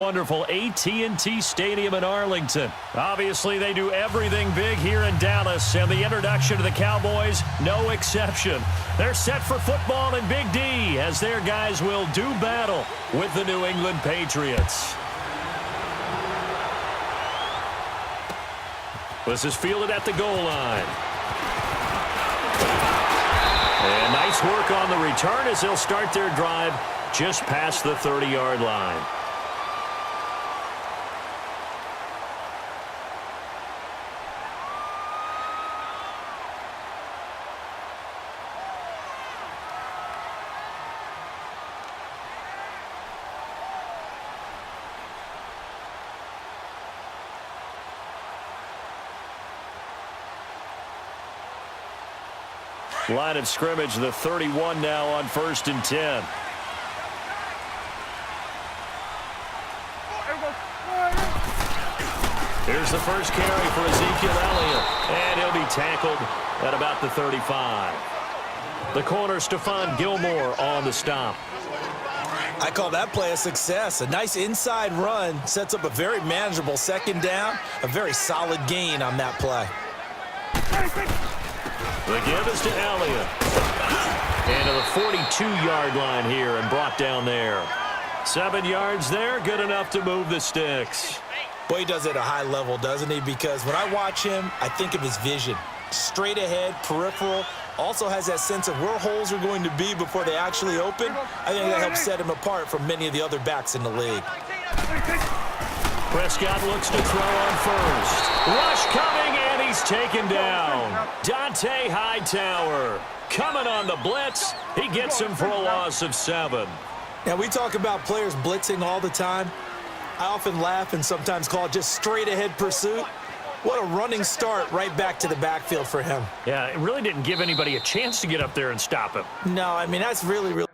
Wonderful AT&T Stadium in Arlington. Obviously, they do everything big here in Dallas, and the introduction to the Cowboys, no exception. They're set for football in Big D as their guys will do battle with the New England Patriots. This is fielded at the goal line. And nice work on the return as they'll start their drive just past the 30-yard line. Line of scrimmage, the 31 now on 1st and 10. Here's the first carry for Ezekiel Elliott, and he'll be tackled at about the 35. The corner, Stephon Gilmore, on the stop. I call that play a success. A nice inside run sets up a very manageable second down, a very solid gain on that play. The give is to Elliott. And to the 42-yard line here and brought down there. 7 yards there, good enough to move the sticks. Boy, he does it at a high level, doesn't he? Because when I watch him, I think of his vision. Straight ahead, peripheral. Also has that sense of where holes are going to be before they actually open. I think that helps set him apart from many of the other backs in the league. Prescott looks to throw on first. Rush coming, and he's taken down. Dante Hightower coming on the blitz. He gets him for a loss of 7. Now, we talk about players blitzing all the time. I often laugh and sometimes call it just straight-ahead pursuit. What a running start right back to the backfield for him. Yeah, it really didn't give anybody a chance to get up there and stop him. No, I mean, that's really...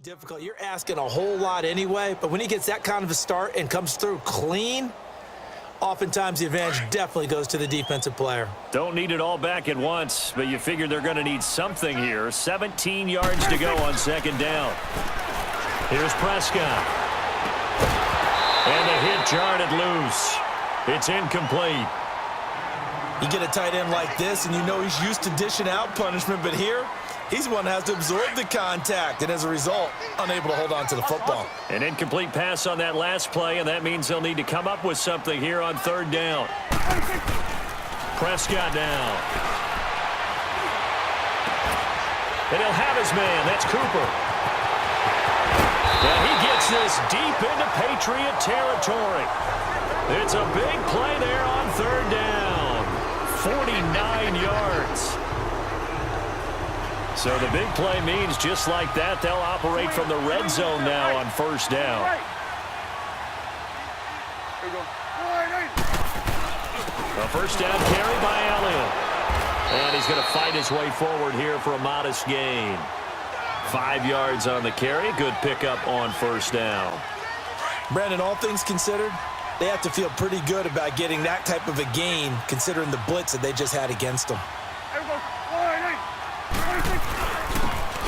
difficult. You're asking a whole lot anyway, but when he gets that kind of a start and comes through clean, oftentimes the advantage definitely goes to the defensive player. Don't need it all back at once, but you figure they're going to need something here. 17 yards to go on second down. Here's Prescott. And the hit jarred it loose. It's incomplete. You get a tight end like this, and you know he's used to dishing out punishment, but here, he's the one that has to absorb the contact, and as a result, unable to hold on to the football. An incomplete pass on that last play, and that means they'll need to come up with something here on third down. Prescott down. And he'll have his man. That's Cooper. And he gets this deep into Patriot territory. It's a big play there on third down. 49 yards. So the big play means just like that, they'll operate from the red zone now on first down. A first down carry by Elliott. And he's going to fight his way forward here for a modest gain. 5 yards on the carry. Good pickup on first down. Brandon, all things considered, they have to feel pretty good about getting that type of a gain considering the blitz that they just had against them.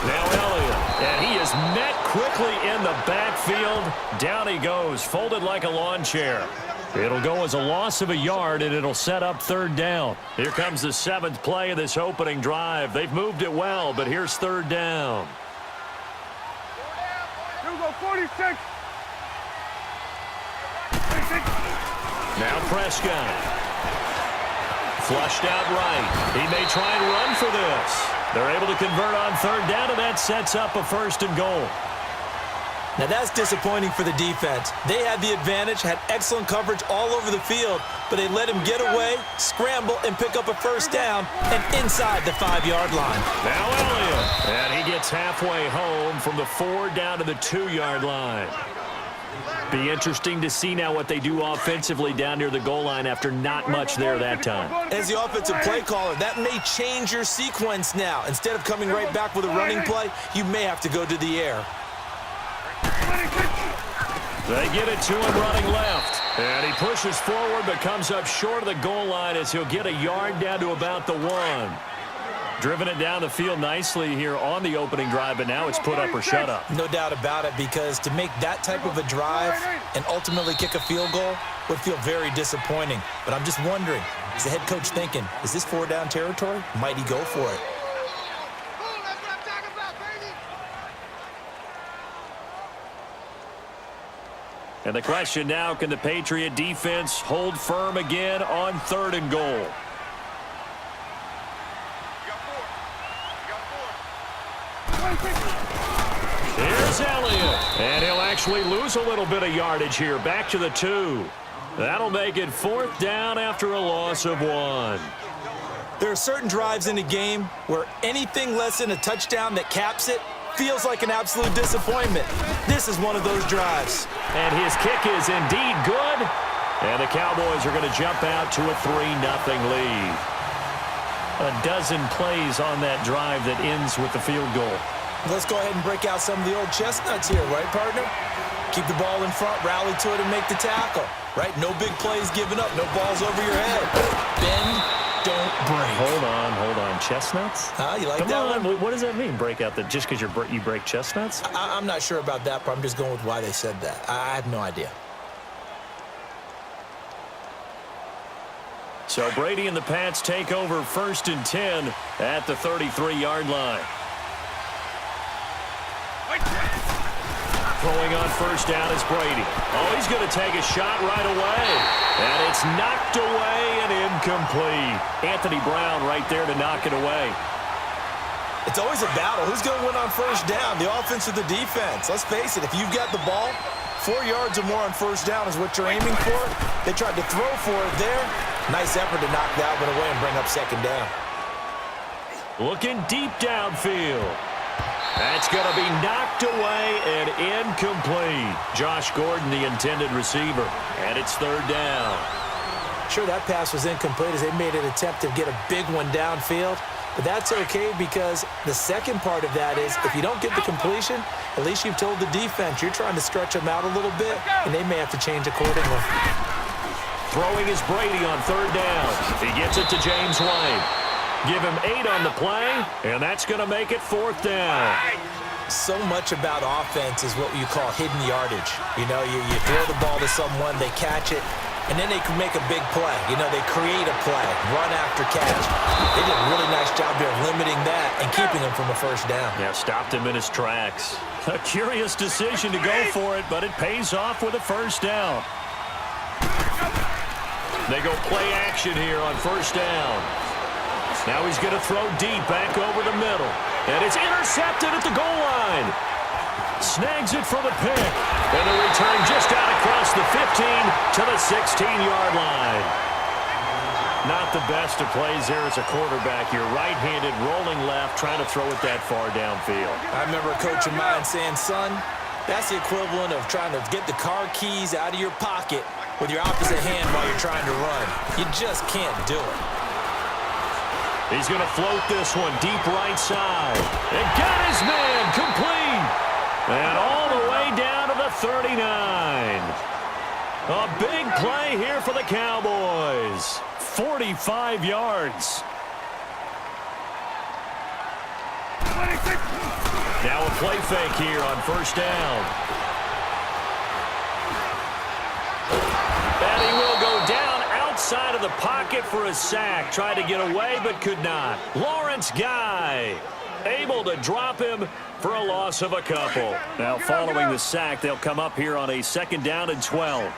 Now Elliott, and he is met quickly in the backfield. Down he goes, folded like a lawn chair. It'll go as a loss of a yard, and it'll set up third down. Here comes the 7th play of this opening drive. They've moved it well, but here's third down. Here we go, 46. Now Prescott. Flushed out right. He may try and run for this. They're able to convert on third down, and that sets up a 1st and goal. Now that's disappointing for the defense. They had the advantage, had excellent coverage all over the field, but they let him get away, scramble, and pick up a 1st down and inside the 5-yard line. Now Elliott, and he gets halfway home from the 4 down to the 2-yard line. Be interesting to see now what they do offensively down near the goal line after not much there that time. As the offensive play caller, that may change your sequence now. Instead of coming right back with a running play, you may have to go to the air. They get it to him running left. And he pushes forward but comes up short of the goal line as he'll get a yard down to about the 1. Driven it down the field nicely here on the opening drive, but now it's put up or shut up. No doubt about it, because to make that type of a drive and ultimately kick a field goal would feel very disappointing. But I'm just wondering, is the head coach thinking, is this 4-down territory? Might he go for it? And the question now, can the Patriot defense hold firm again on 3rd and goal? Here's Elliott, and he'll actually lose a little bit of yardage here, back to the 2. That'll make it 4th down after a loss of 1. There are certain drives in a game where anything less than a touchdown that caps it feels like an absolute disappointment. This is one of those drives. And his kick is indeed good, and the Cowboys are going to jump out to a 3-0 lead. A dozen plays on that drive that ends with the field goal. Let's go ahead and break out some of the old chestnuts here, right, partner? Keep the ball in front, rally to it, and make the tackle, right? No big plays given up, no balls over your head. Bend, don't break. Hold on. Chestnuts? You like Come that on. one? What does that mean, break out? Just because you break chestnuts? I'm not sure about that, but I'm just going with why they said that. I have no idea. So Brady and the Pats take over 1st and 10 at the 33-yard line. Throwing on 1st down is Brady. Oh, he's going to take a shot right away. And it's knocked away and incomplete. Anthony Brown right there to knock it away. It's always a battle. Who's going to win on 1st down, the offense or the defense? Let's face it, if you've got the ball, 4 yards or more on 1st down is what you're aiming for. They tried to throw for it there. Nice effort to knock that one away and bring up 2nd down. Looking deep downfield. That's going to be knocked away and incomplete. Josh Gordon, the intended receiver, and it's 3rd down. Sure, that pass was incomplete as they made an attempt to get a big one downfield, but that's okay because the second part of that is if you don't get the completion, at least you've told the defense you're trying to stretch them out a little bit, and they may have to change accordingly. Throwing is Brady on 3rd down. He gets it to James White. Give him 8 on the play, and that's going to make it 4th down. So much about offense is what you call hidden yardage. You know, you throw the ball to someone, they catch it, and then they can make a big play. You know, they create a play, run after catch. They did a really nice job there of limiting that and keeping him from a 1st down. Yeah, stopped him in his tracks. A curious decision to go for it, but it pays off with a 1st down. They go play action here on 1st down. Now he's going to throw deep back over the middle. And it's intercepted at the goal line. Snags it for the pick. And the return just out across the 15 to the 16-yard line. Not the best of plays there as a quarterback. You're right-handed, rolling left, trying to throw it that far downfield. I remember a coach of mine saying, son, that's the equivalent of trying to get the car keys out of your pocket with your opposite hand while you're trying to run. You just can't do it. He's going to float this one deep right side. And got his man complete. And all the way down to the 39. A big play here for the Cowboys. 45 yards. Now a play fake here on 1st down. And he will go down outside of the pocket for a sack. Tried to get away, but could not. Lawrence Guy able to drop him for a loss of a couple. Now, following the sack, they'll come up here on a 2nd down and 12. Let's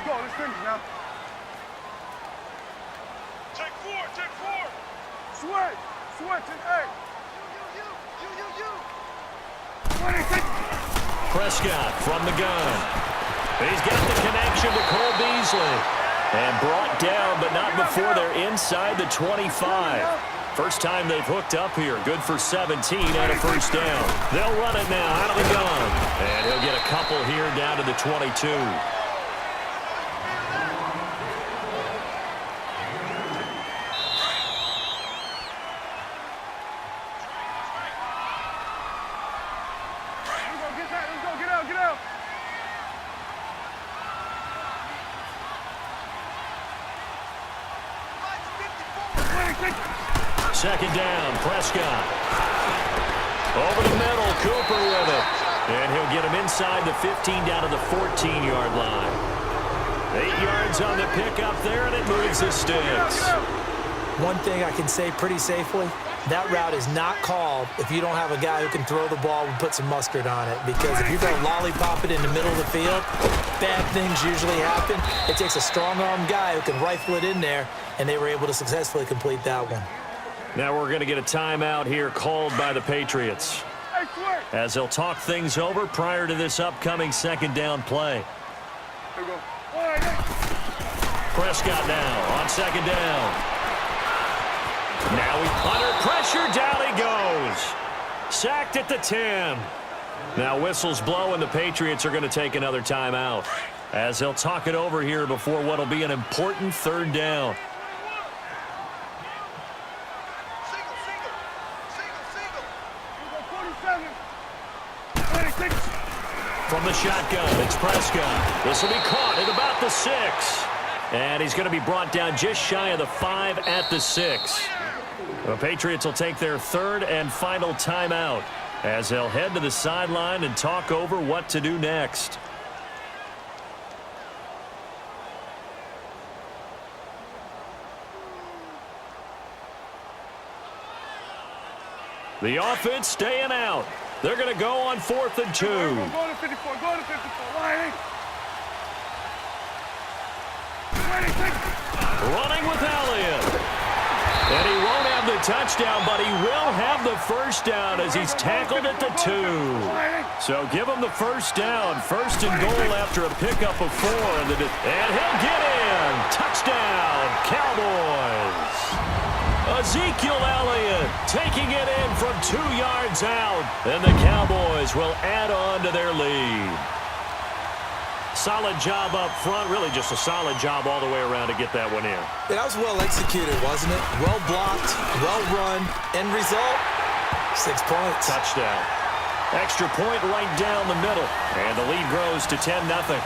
go. Let's finish now. Prescott from the gun. He's got the connection to Cole Beasley. And brought down, but not before they're inside the 25. First time they've hooked up here. Good for 17 and a first down. They'll run it now out of the gun. And he'll get a couple here down to the 22. Second down, Prescott. Over the middle, Cooper with it. And he'll get him inside the 15 down to the 14-yard line. 8 yards on the pickup there, and it moves the sticks. One thing I can say pretty safely, that route is not called if you don't have a guy who can throw the ball and put some mustard on it. Because if you're going to lollipop it in the middle of the field, bad things usually happen. It takes a strong-armed guy who can rifle it in there, and they were able to successfully complete that one. Now we're going to get a timeout here called by the Patriots, as they'll talk things over prior to this upcoming second down play. Prescott now on second down. Now he's under pressure. Down he goes. Sacked at the 10. Now whistles blow, and the Patriots are going to take another timeout, as they'll talk it over here before what will be an important third down. From the shotgun, it's Prescott. This will be caught at about the 6. And he's going to be brought down just shy of the 5 at the 6. The Patriots will take their third and final timeout, as they'll head to the sideline and talk over what to do next. The offense staying out. They're going to go on 4th and 2. Go to 54. Go to 54. Lining. Running with Elliott. And he won't have the touchdown, but he will have the first down as he's tackled at the 2. So give him the first down. First and goal after a pickup of 4. And he'll get in. Touchdown, Cowboys. Ezekiel Elliott taking it in from 2 yards out. And the Cowboys will add on to their lead. Solid job up front. Really just a solid job all the way around to get that one in. That was well executed, wasn't it? Well blocked, well run. End result, 6 points. Touchdown. Extra point right down the middle. And the lead grows to 10-0.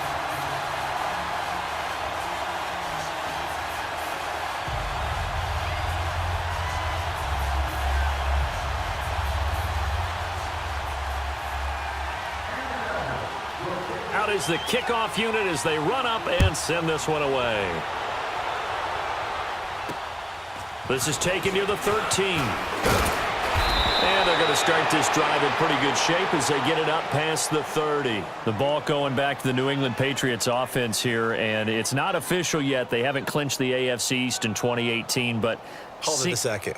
Out is the kickoff unit as they run up and send this one away. This is taken near the 13. And they're going to start this drive in pretty good shape as they get it up past the 30. The ball going back to the New England Patriots offense here, and it's not official yet. They haven't clinched the AFC East in 2018, but... Hold on a second.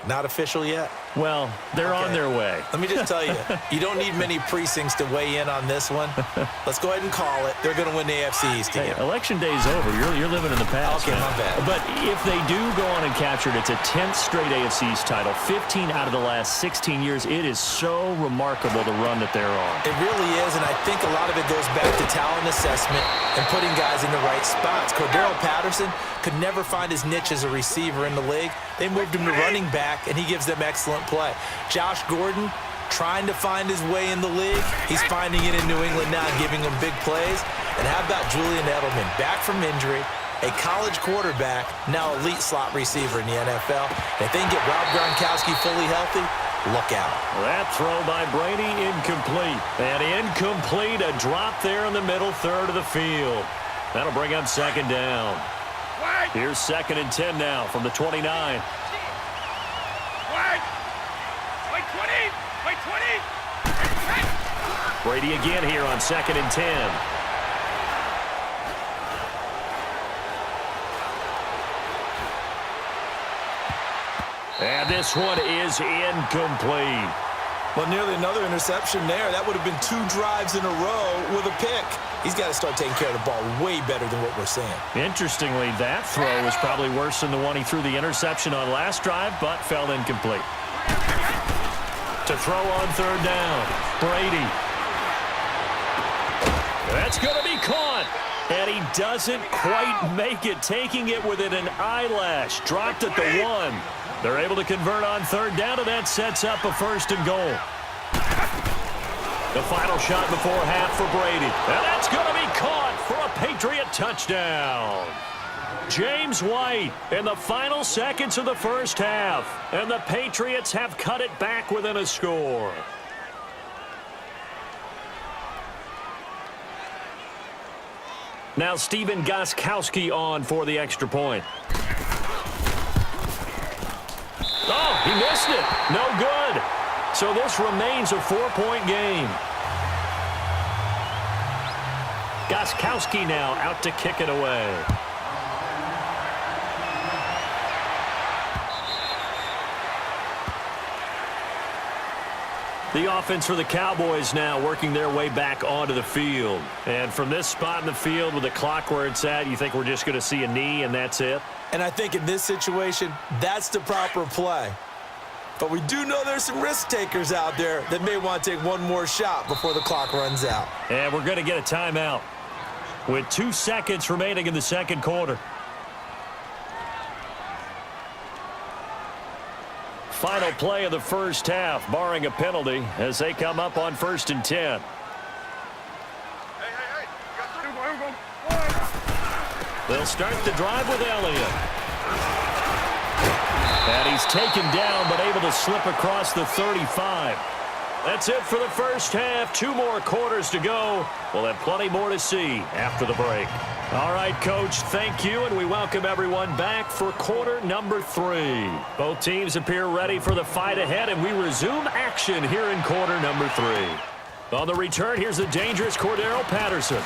Not official yet? Well, they're on their way. Let me just tell you, you don't need many precincts to weigh in on this one. Let's go ahead and call it. They're going to win the AFC East again. Hey, election day's over. You're living in the past. Okay, my bad. But if they do go on and capture it, it's a 10th straight AFC East title. 15 out of the last 16 years. It is so remarkable the run that they're on. It really is, and I think a lot of it goes back to talent assessment and putting guys in the right spots. Cordero Patterson could never find his niche as a receiver in the league. They moved him to running back, and he gives them excellent play. Josh Gordon trying to find his way in the league. He's finding it in New England now and giving them big plays. And how about Julian Edelman, back from injury, a college quarterback, now elite slot receiver in the NFL. And if they can get Rob Gronkowski fully healthy, look out. That throw by Brady incomplete. And incomplete, a drop there in the middle third of the field. That'll bring up second down. Here's 2nd and 10 now from the 29. Wait 20. Wait 20. Brady again here on 2nd and 10. And this one is incomplete. Well, nearly another interception there. That would have been 2 drives in a row with a pick. He's got to start taking care of the ball way better than what we're seeing. Interestingly, that throw was probably worse than the one he threw the interception on last drive, but fell incomplete. To throw on third down, Brady. That's going to be caught. And he doesn't quite make it, taking it within an eyelash. Dropped at the 1. They're able to convert on third down, and that sets up a 1st and goal. The final shot before half for Brady. And that's going to be caught for a Patriot touchdown. James White in the final seconds of the first half. And the Patriots have cut it back within a score. Now Stephen Gostkowski on for the extra point. Oh, he missed it. No good. So this remains a 4-point game. Gostkowski now out to kick it away. The offense for the Cowboys now working their way back onto the field. And from this spot in the field with the clock where it's at, you think we're just going to see a knee and that's it? And I think in this situation, that's the proper play. But we do know there's some risk takers out there that may want to take one more shot before the clock runs out. And we're going to get a timeout with 2 seconds remaining in the second quarter. Final play of the first half, barring a penalty, as they come up on 1st and 10. They'll start the drive with Elliott. And he's taken down, but able to slip across the 35. That's it for the first half. 2 more quarters to go. We'll have plenty more to see after the break. All right, Coach, thank you, and we welcome everyone back for quarter number 3. Both teams appear ready for the fight ahead, and we resume action here in quarter number 3. On the return, here's the dangerous Cordero Patterson.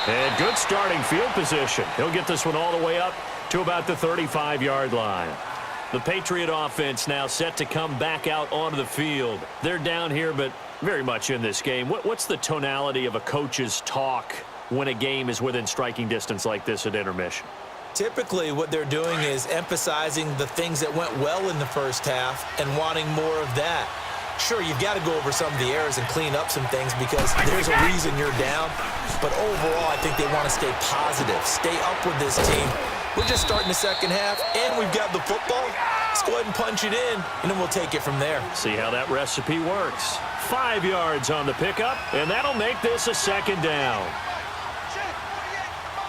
And good starting field position. He'll get this one all the way up to about the 35-yard line. The Patriot offense now set to come back out onto the field. They're down here, but very much in this game. What's the tonality of a coach's talk when a game is within striking distance like this at intermission? Typically, what they're doing is emphasizing the things that went well in the first half and wanting more of that. Sure, you've got to go over some of the errors and clean up some things because there's a reason you're down. But overall, I think they want to stay positive, stay up with this team. We're just starting the second half, and we've got the football. Let's go ahead and punch it in, and then we'll take it from there. See how that recipe works. 5 yards on the pickup, and that'll make this a 2nd down.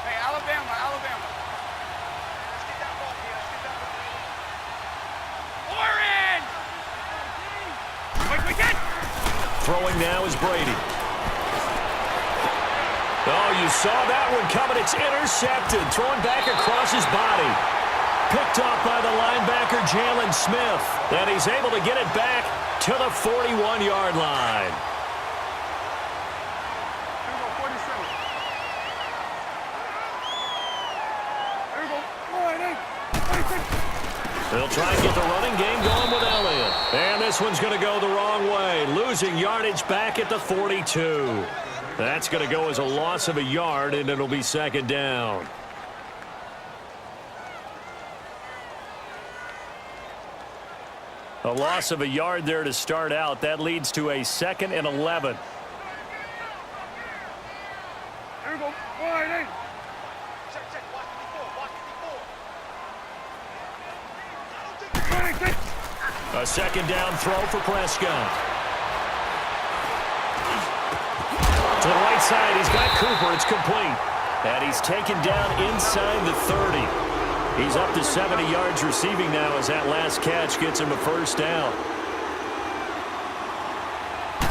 Hey, Alabama. Let's get that ball here. Orange! Quick. Throwing now is Brady. Oh, you saw that one coming. It's intercepted. Thrown back across his body. Picked off by the linebacker, Jalen Smith. And he's able to get it back to the 41-yard line. Here we go, 47. Here we go. All right, 26. They'll try and get the running game going with Elliott. And this one's going to go the wrong way. Losing yardage back at the 42. That's going to go as a loss of a yard, and it'll be 2nd down. A loss of a yard there to start out. That leads to a 2nd and 11. Here we go. All right, Check. Watch 24. 26. A 2nd down throw for Prescott. To the right side, he's got Cooper. It's complete. And he's taken down inside the 30. He's up to 70 yards receiving now as that last catch gets him a 1st down.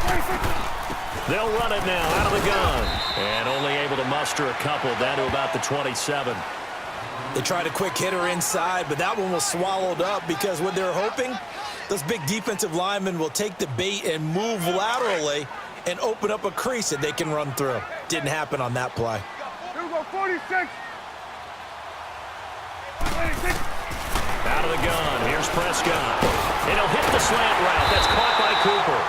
26. They'll run it now out of the gun. And only able to muster a couple down to about the 27. They tried a quick hitter inside, but that one was swallowed up because what they're hoping, those big defensive linemen will take the bait and move laterally and open up a crease that they can run through. Didn't happen on that play. Here we go, 46. Out of the gun, here's Prescott. And he'll hit the slant route. That's caught by Cooper.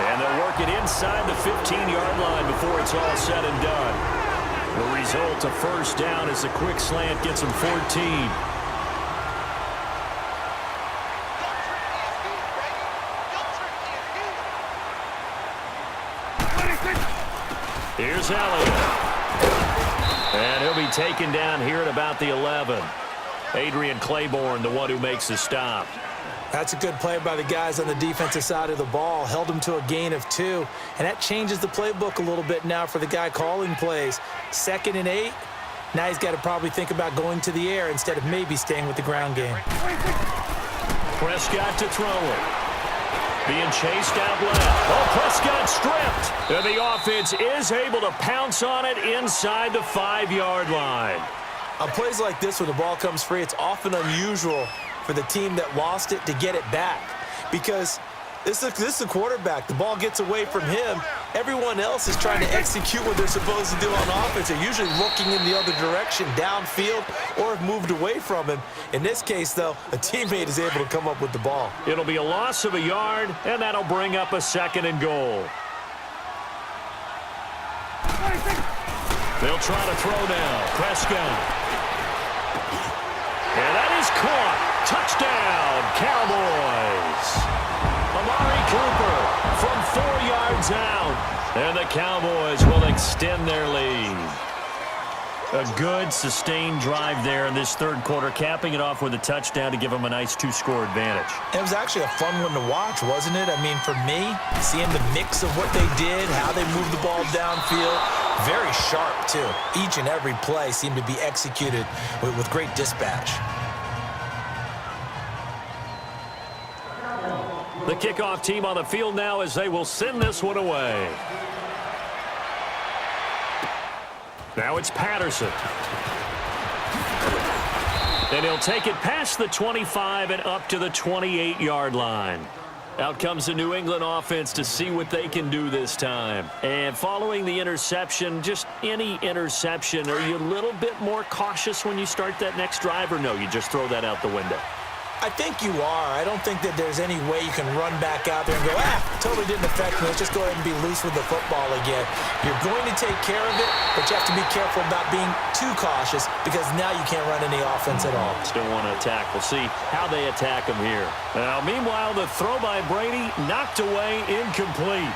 And they'll work it inside the 15-yard line before it's all said and done. The result, a first down as the quick slant gets them 14. Here's Elliott. And he'll be taken down here at about the 11. Adrian Claiborne, the one who makes the stop. That's a good play by the guys on the defensive side of the ball. Held him to a gain of 2. And that changes the playbook a little bit now for the guy calling plays. 2nd and 8. Now he's got to probably think about going to the air instead of maybe staying with the ground game. Prescott to throw it. Being chased out left. Oh, Prescott stripped. And the offense is able to pounce on it inside the 5-yard line. On plays like this, when the ball comes free, it's often unusual for the team that lost it to get it back. Because this is the quarterback. The ball gets away from him. Everyone else is trying to execute what they're supposed to do on offense. They're usually looking in the other direction, downfield, or have moved away from him. In this case, though, a teammate is able to come up with the ball. It'll be a loss of a yard, and that'll bring up a 2nd and goal. They'll try to throw now. Prescott. And that is caught. Touchdown, Cowboys. Amari Cooper from 4 yards out. And the Cowboys will extend their lead. A good, sustained drive there in this third quarter, capping it off with a touchdown to give them a nice 2-score advantage. It was actually a fun one to watch, wasn't it? I mean, for me, seeing the mix of what they did, how they moved the ball downfield, very sharp, too. Each and every play seemed to be executed with great dispatch. The kickoff team on the field now as they will send this one away. Now it's Patterson. And he'll take it past the 25 and up to the 28-yard line. Out comes the New England offense to see what they can do this time. And following the interception, just any interception, are you a little bit more cautious when you start that next drive, or no, you just throw that out the window? I think you are. I don't think that there's any way you can run back out there and go, totally didn't affect me. Let's just go ahead and be loose with the football again. You're going to take care of it, but you have to be careful about being too cautious because now you can't run any offense at all. Still want to attack. We'll see how they attack him here. Now, meanwhile, the throw by Brady knocked away, incomplete.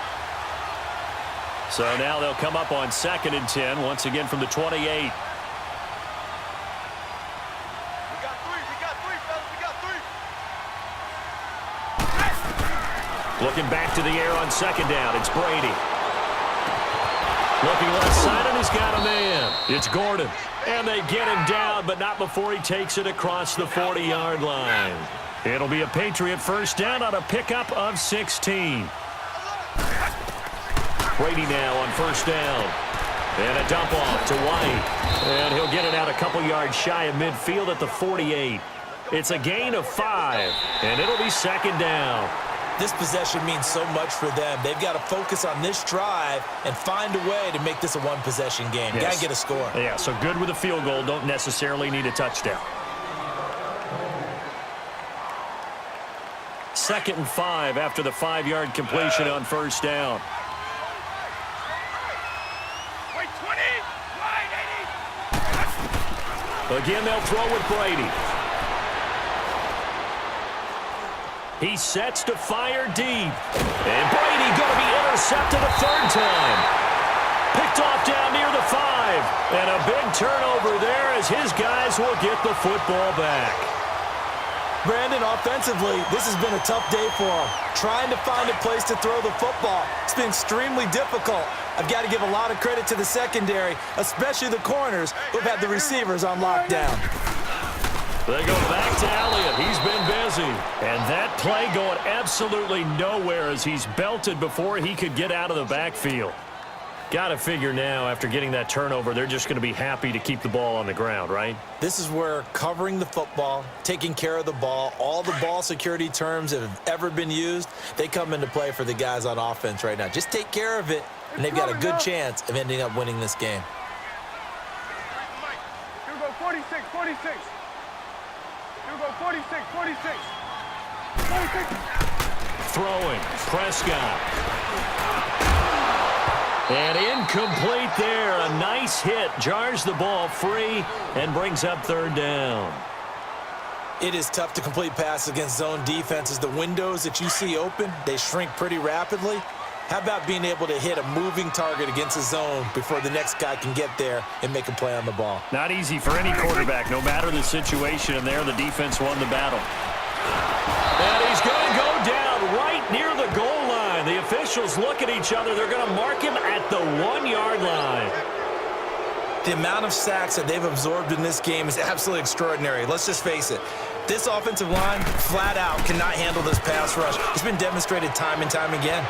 So now they'll come up on 2nd and 10, once again from the 28. Looking back to the air on 2nd down. It's Brady. Looking left side, and he's got a man. It's Gordon. And they get him down, but not before he takes it across the 40-yard line. It'll be a Patriot first down on a pickup of 16. Brady now on first down. And a dump off to White. And he'll get it out a couple yards shy of midfield at the 48. It's a gain of 5, and it'll be 2nd down. This possession means so much for them. They've got to focus on this drive and find a way to make this a one-possession game. Yes. Got to get a score. Yeah, so good with a field goal. Don't necessarily need a touchdown. 2nd and 5 after the 5-yard completion on first down. Again, they'll throw with Brady. He sets to fire deep. And Brady going to be intercepted a 3rd time. Picked off down near the 5. And a big turnover there as his guys will get the football back. Brandon, offensively, this has been a tough day for him. Trying to find a place to throw the football. It's been extremely difficult. I've got to give a lot of credit to the secondary, especially the corners who've had the receivers on lockdown. They go back to Elliott. He's been busy. And that play going absolutely nowhere as he's belted before he could get out of the backfield. Got to figure now, after getting that turnover, they're just going to be happy to keep the ball on the ground, right? This is where covering the football, taking care of the ball, all the ball security terms that have ever been used, they come into play for the guys on offense right now. Just take care of it, and they've got a good chance of ending up winning this game. Here we go, 46. 46, 46. 46. Throwing, Prescott. And incomplete there. A nice hit. Jars the ball free and brings up third down. It is tough to complete passes against zone defenses. The windows that you see open, they shrink pretty rapidly. How about being able to hit a moving target against a zone before the next guy can get there and make a play on the ball? Not easy for any quarterback, no matter the situation, and there the defense won the battle. And he's going to go down right near the goal line. The officials look at each other. They're going to mark him at the 1-yard line. The amount of sacks that they've absorbed in this game is absolutely extraordinary. Let's just face it. This offensive line, flat out, cannot handle this pass rush. It's been demonstrated time and time again.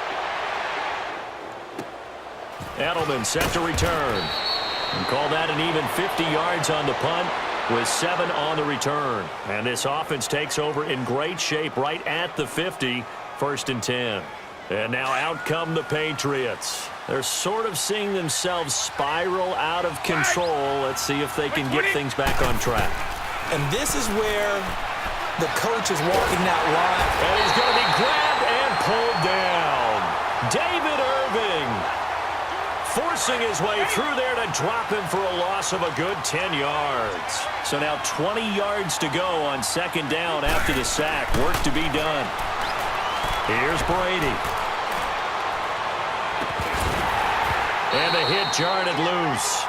Edelman set to return. And call that an even 50 yards on the punt with 7 on the return. And this offense takes over in great shape right at the 50, 1st and 10. And now out come the Patriots. They're sort of seeing themselves spiral out of control. Let's see if they can get things back on track. And this is where the coach is walking that line. And he's going to be grabbed and pulled down. David Irving forcing his way through there to drop him for a loss of a good 10 yards. So now 20 yards to go on 2nd down after the sack. Work to be done. Here's Brady. And the hit jarred it loose.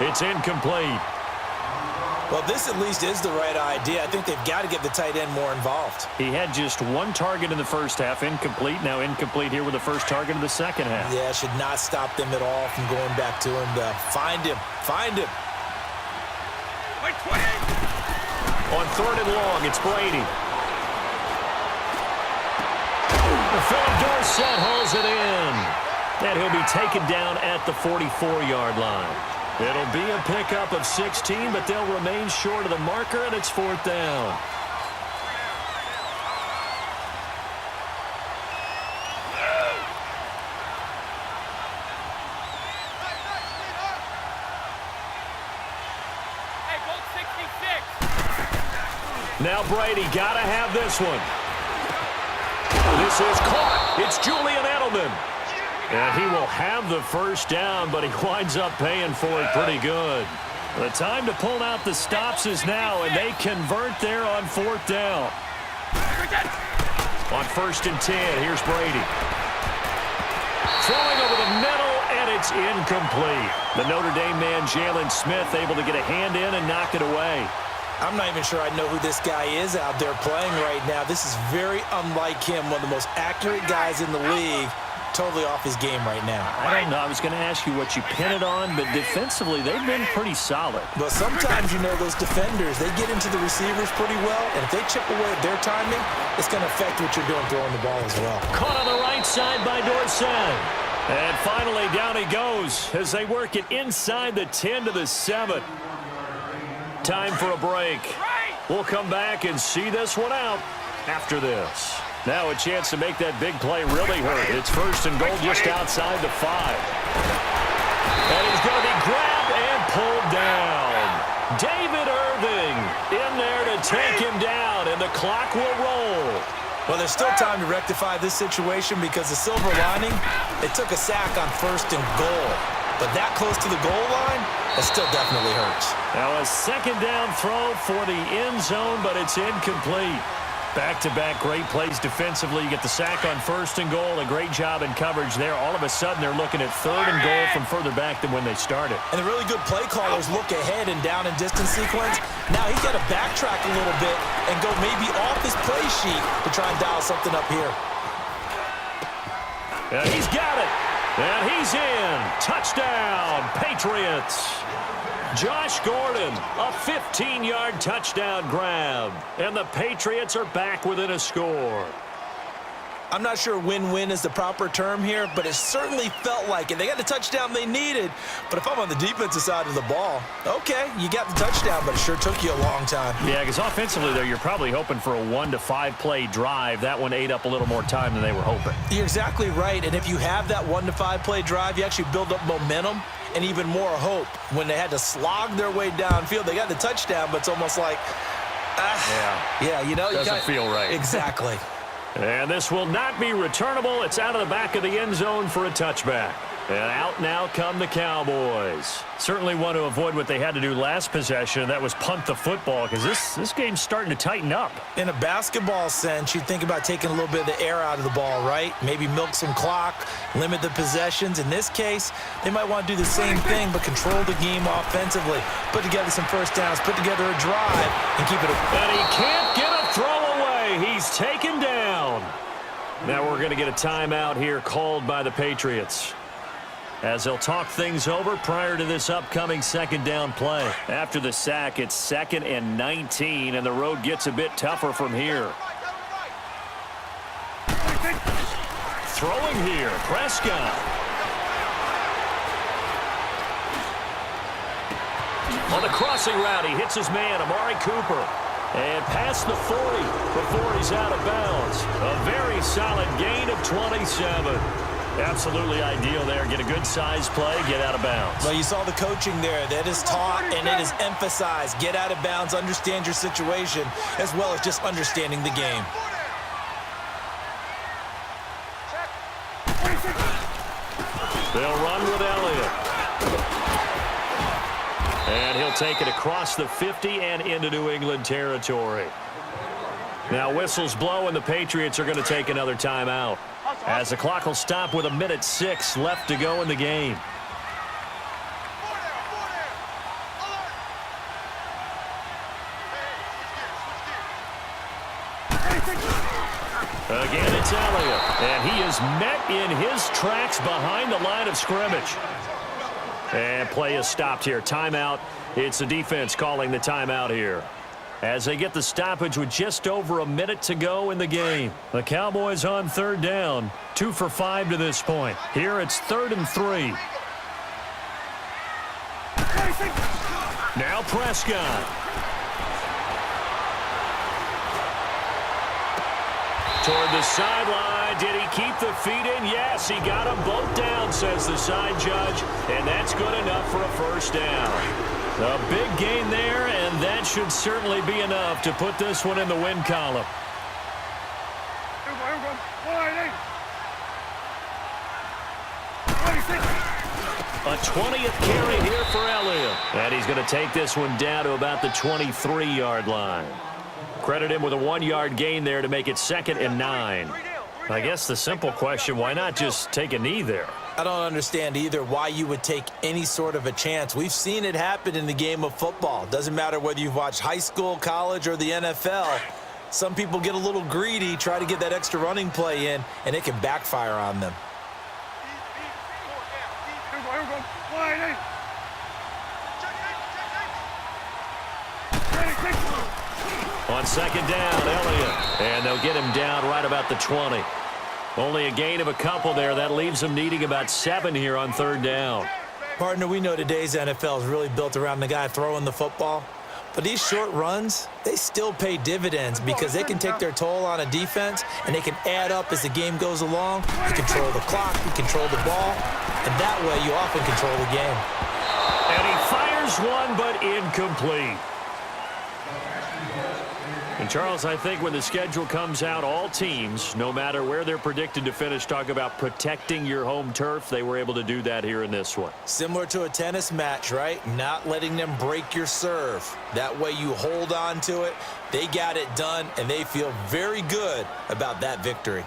It's incomplete. Well, this at least is the right idea. I think they've got to get the tight end more involved. He had just 1 target in the first half, incomplete. Now incomplete here with the first target of the second half. Yeah, should not stop them at all from going back to him to find him. Find him. Wait, 20. On 3rd and long, it's Brady. Philip Dorsett hauls it in. And he'll be taken down at the 44-yard line. It'll be a pickup of 16, but they'll remain short of the marker, and it's 4th down. Hey, Bolt 66. Now Brady got to have this one. This is caught. It's Julian Edelman. And he will have the first down, but he winds up paying for it pretty good. The time to pull out the stops is now, and they convert there on 4th down. On 1st and 10, here's Brady. Throwing over the middle, and it's incomplete. The Notre Dame man, Jalen Smith, able to get a hand in and knock it away. I'm not even sure I know who this guy is out there playing right now. This is very unlike him, one of the most accurate guys in the league. Totally off his game right now. I don't know. I was going to ask you what you pin it on, but defensively, they've been pretty solid. But sometimes, you know, those defenders, they get into the receivers pretty well, and if they chip away at their timing, it's going to affect what you're doing throwing the ball as well. Caught on the right side by Dorsett. And finally, down he goes as they work it inside the 10 to the 7. Time for a break. We'll come back and see this one out after this. Now a chance to make that big play really hurt. It's 1st and goal just outside the 5. And he's going to be grabbed and pulled down. David Irving in there to take him down, and the clock will roll. Well, there's still time to rectify this situation because the silver lining, it took a sack on 1st and goal. But that close to the goal line, that still definitely hurts. Now a 2nd down throw for the end zone, but it's incomplete. Back-to-back great plays defensively. You get the sack on 1st and goal. A great job in coverage there. All of a sudden, they're looking at 3rd and goal from further back than when they started. And the really good play callers look ahead and down and distance sequence. Now he's got to backtrack a little bit and go maybe off his play sheet to try and dial something up here. And he's got it. And he's in. Touchdown, Patriots. Josh Gordon, a 15-yard touchdown grab. And the Patriots are back within a score. I'm not sure win-win is the proper term here, but it certainly felt like it. They got the touchdown they needed, but if I'm on the defensive side of the ball, okay, you got the touchdown, but it sure took you a long time. Yeah, because offensively, though, you're probably hoping for a 1 to 5 play drive. That one ate up a little more time than they were hoping. You're exactly right, and if you have that 1 to 5 play drive, you actually build up momentum and even more hope. When they had to slog their way downfield, they got the touchdown, but it's almost like Yeah, you know. Doesn't feel right. Exactly. And this will not be returnable. It's out of the back of the end zone for a touchback. And out now come the Cowboys. Certainly want to avoid what they had to do last possession, and that was punt the football, because this game's starting to tighten up. In a basketball sense, you think about taking a little bit of the air out of the ball, right? Maybe milk some clock, limit the possessions. In this case, they might want to do the same thing, but control the game offensively. Put together some first downs, put together a drive, and keep it. And he can't get a throw away. He's taken down. Now we're going to get a timeout here called by the Patriots, as they'll talk things over prior to this upcoming second down play. After the sack, it's 2nd and 19, and the road gets a bit tougher from here. Throwing here, Prescott. On the crossing route, he hits his man, Amari Cooper. And past the 40 before he's out of bounds. A very solid gain of 27. Absolutely ideal there. Get a good size play, get out of bounds. Well, you saw the coaching there. That is taught and it is emphasized. Get out of bounds, understand your situation, as well as just understanding the game. They'll run with Elliott. And he'll take it across the 50 and into New England territory. Now whistles blow, and the Patriots are going to take another timeout, as the clock will stop with 1:06 left to go in the game. Again, it's Elliott, and he is met in his tracks behind the line of scrimmage. And play is stopped here. Timeout. It's the defense calling the timeout here, as they get the stoppage with just over a minute to go in the game. The Cowboys on third down, 2 for 5 to this point. Here it's 3rd and 3. Now Prescott. Toward the sideline. Did he keep the feet in? Yes, he got them both down, says the side judge, and that's good enough for a first down. A big gain there, and that should certainly be enough to put this one in the win column. A 20th carry here for Elliott, and he's going to take this one down to about the 23-yard line. Credit him with a 1-yard gain there to make it 2nd and 9. I guess the simple question, why not just take a knee there? I don't understand either why you would take any sort of a chance. We've seen it happen in the game of football. Doesn't matter whether you've watched high school, college, or the NFL. Some people get a little greedy, try to get that extra running play in, and it can backfire on them. On second down, Elliott, and they'll get him down right about the 20. Only a gain of a couple there. That leaves them needing about 7 here on third down. Partner, we know today's NFL is really built around the guy throwing the football. But these short runs, they still pay dividends because they can take their toll on a defense, and they can add up as the game goes along. You control the clock, you control the ball, and that way you often control the game. And he fires one, but incomplete. And, Charles, I think when the schedule comes out, all teams, no matter where they're predicted to finish, talk about protecting your home turf. They were able to do that here in this one. Similar to a tennis match, right? Not letting them break your serve. That way you hold on to it. They got it done, and they feel very good about that victory.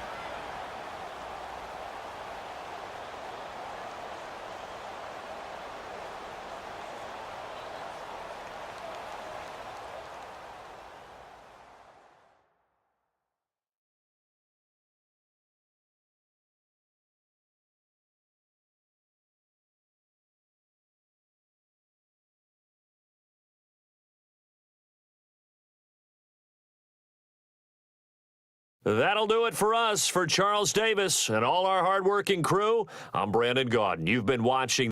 That'll do it for us. For Charles Davis and all our hardworking crew, I'm Brandon Gaudin. You've been watching